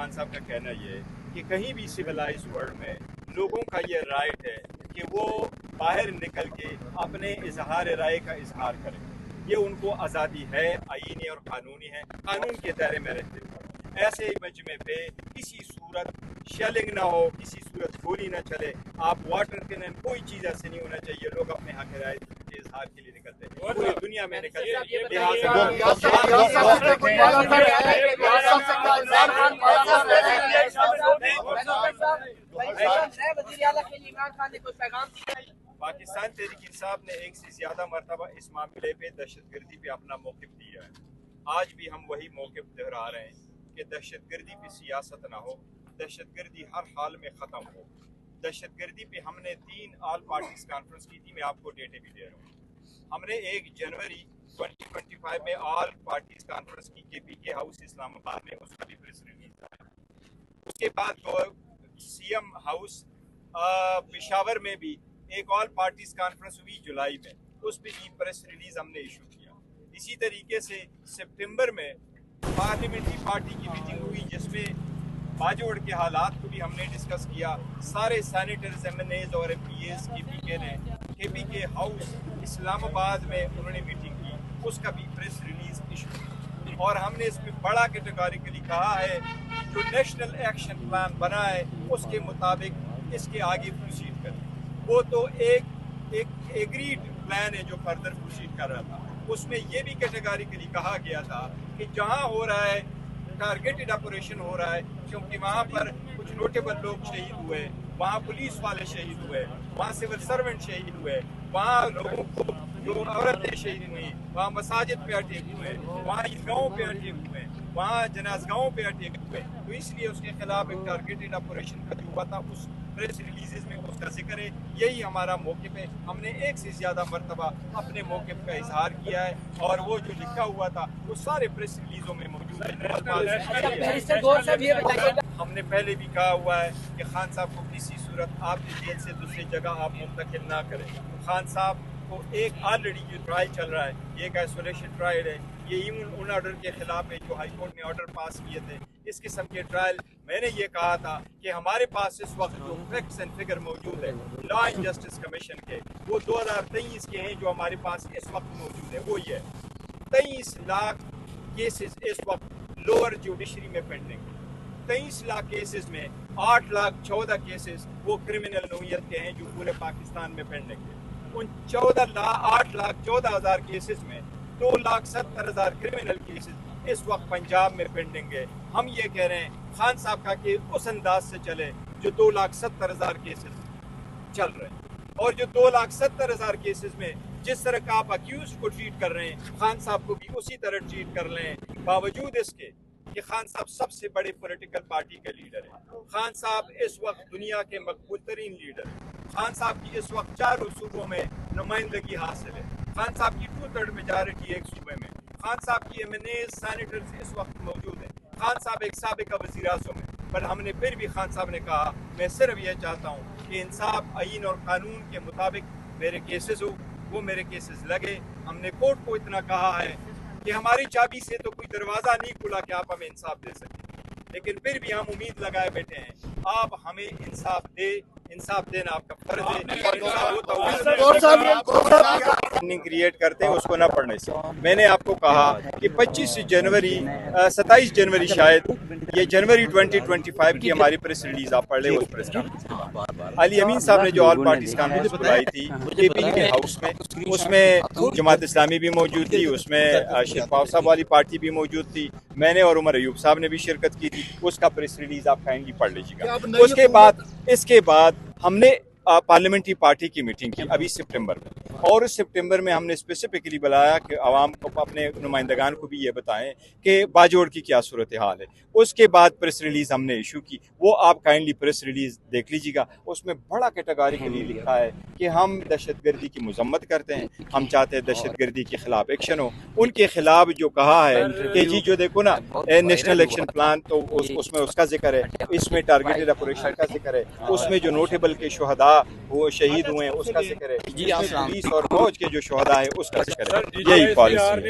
खान साहब का कहना ये है कि कहीं भी सिविलाइज वर्ल्ड में लोगों का ये राइट है कि वो बाहर निकल के अपने इजहार राय का इजहार करें। ये उनको आज़ादी है, आईनी और कानूनी है, कानून के दायरे में रहते हैं। ऐसे मजमे पे किसी सूरत शेलिंग ना हो, किसी सूरत गोली ना चले, आप वाटर कैनन, कोई चीज़ ऐसे नहीं होना चाहिए। लोग अपने हक राय के इजहार के लिए निकलते हैं, पूरी दुनिया में निकलते हैं। पाकिस्तान तहरीक इंसाफ ने एक से ज़्यादा मरतबा इस मामले पे दहशतगर्दी पे अपना मौक़िफ़ दिया है। आज भी हम वही मौक़िफ़ दोहरा रहे हैं कि दहशतगर्दी पे सियासत ना हो, दहशतगर्दी हर हाल में ख़त्म हो। दहशतगर्दी पे हमने 3 ऑल पार्टीज़ कॉन्फ्रेंस की थी, मैं आपको डेटे भी दे रहा हूँ। हमने 1 जनवरी 2025 में ऑल पार्टीज़ कॉन्फ्रेंस की KPK हाउस इस्लामाबाद में, उसका भी प्रेस रिलीज आया। उसके बाद CM हाउस पेशावर में भी एक ऑल पार्टीज कॉन्फ्रेंस हुई जुलाई में, उस पर भी प्रेस रिलीज हमने इशू किया। इसी तरीके से सितंबर में पार्लियामेंट्री पार्टी की मीटिंग हुई जिसमें बाजोड़ के हालात को भी हमने डिस्कस किया। सारे सैनेटर्स, MNAs और MPAs KPK हाउस इस्लामाबाद में उन्होंने मीटिंग की, उसका भी प्रेस रिलीज इशू की। और हमने इसमें बड़ा कैटेगोरिकली कहा है कि जो नेशनल एक्शन प्लान बना है उसके मुताबिक इसके आगे प्रोसीड करें। वो तो एक एग्रीड प्लान है जो फर्दर प्रोसीड कर रहा था। उसमें ये भी कैटेगोरिकली कहा गया था कि जहां हो रहा है टारगेटेड ऑपरेशन हो रहा है, क्योंकि वहां पर कुछ नोटेबल लोग शहीद हुए, वहां पुलिस वाले शहीद हुए, वहां सिविल सर्वेंट शहीद हुए, वहां लोगों को जो औरतें शहीद हुई, वहाँ मसाजिद पे अटैक हुए, वहाँ ईदगाहों पे अटैक हुए, वहाँ जनाज़गाहों पे अटैक हुए। तो इसलिए उसके खिलाफ एक टारगेटेड ऑपरेशन का जो हुआ था उस प्रेस रिलीजेस में उसका जिक्र है। यही हमारा मौक़िफ़ है। हमने एक से ज़्यादा मरतबा अपने मौक़िफ़ का इजहार किया है और वो जो लिखा हुआ था वो सारे प्रेस रिलीज़ों में मौजूद है। हमने पहले भी कहा हुआ है कि खान साहब को किसी सूरत आप जेल से दूसरी जगह आप मुंतकिल ना करें। खान साहब को एक ऑलरेडी जो ट्रायल चल रहा है, ये एक आइसोलेशन ट्रायल है, ये उन ऑर्डर के खिलाफ है जो हाई कोर्ट ने ऑर्डर पास किए थे। इस किस्म के ट्रायल मैंने ये कहा था कि हमारे पास इस वक्त जो फैक्ट्स एंड फिगर मौजूद है लॉ एंड जस्टिस कमीशन के, वो 2023 के हैं जो हमारे पास इस वक्त मौजूद है। वो ये 23 लाख केसेस इस वक्त लोअर जुडिशरी में पेंडिंग है। 23 लाख केसेस में 8 लाख 14 केसेस वो क्रिमिनल नोयत के हैं जो पूरे पाकिस्तान में पेंडिंग है। उन 8 लाख 14 हज़ार केसेस में 2,70,000 क्रिमिनल केसेस इस वक्त पंजाब में पेंडिंग है। हम ये कह रहे हैं खान साहब का कि उस अंदाज से चले जो 2,70,000 केसेस चल रहे हैं, और जो 2,70,000 केसेस में जिस तरह का आप अक्यूज को ट्रीट कर रहे हैं खान साहब को भी उसी तरह ट्रीट कर लें। बावजूद इसके कि खान साहब सबसे बड़े पॉलिटिकल पार्टी के लीडर हैं, खान साहब इस वक्त दुनिया के मकबूल तरीन लीडर हैं, खान साहब की इस वक्त 4 सूबों में नुमाइंदगी हासिल है, खान साहब की 2/3 मेजॉरिटी एक सूबे में, खान साहब की MNAs सैनेटर्स इस वक्त मौजूद हैं, खान साहब एक साबिका वज़ीर आज़म है। पर हमने फिर भी खान साहब ने कहा मैं सिर्फ ये चाहता हूँ कि इंसाफ आईन और कानून के मुताबिक मेरे केसेस हो, वो मेरे केसेस लगे। हमने कोर्ट को इतना कहा है कि हमारी चाबी से तो कोई दरवाज़ा नहीं खुला कि आप हमें इंसाफ दे सकें, लेकिन फिर भी हम उम्मीद लगाए बैठे हैं आप हमें इंसाफ दे। इंसाफ देना आपका फर्ज है। क्रिएट करते हैं उसको ना पढ़ने से। मैंने आपको कहा कि 27 जनवरी शायद ये जनवरी 2025 की हमारी प्रेस रिलीज आप पढ़ ले। उस प्रेस कॉन्फ्रेंस अली अमीन साहब ने जो ऑल पार्टीज कॉन्फ्रेंस बुलाई थी KPK हाउस में, उसमें जमात इस्लामी भी मौजूद थी, उसमें शेरपाव साहब वाली पार्टी भी मौजूद थी, मैंने और उमर अयूब साहब ने भी शिरकत की थी। उसका प्रेस रिलीज आप काइंडली पढ़ लीजिएगा। इसके बाद हमने पार्लियामेंट्री पार्टी की मीटिंग की अभी सितंबर में, और उस सितंबर में हमने स्पेसिफिकली बुलाया कि आवाम को, अपने नुमाइंदगान को भी ये बताएं कि बाजोड़ की क्या सूरत हाल है। उसके बाद प्रेस रिलीज़ हमने इशू की, वो आप काइंडली प्रेस रिलीज़ देख लीजिएगा। उसमें बड़ा कैटेगोरिकली लिखा है कि हम दहशतगर्दी की मजम्मत करते हैं, हम चाहते हैं दहशतगर्दी के खिलाफ एक्शन हो। उनके खिलाफ जो कहा है कि जी जो देखो ना नेशनल एक्शन प्लान, तो उसमें उसका जिक्र है, इसमें टारगेटेड ऑपरेशन का जिक्र है, उसमें जो नोटेबल के शुहदा वो शहीद हुए हैं उसका जिक्र है, पुलिस और फौज के जो शुहदा है उसका जिक्र है। यही पॉलिसी है।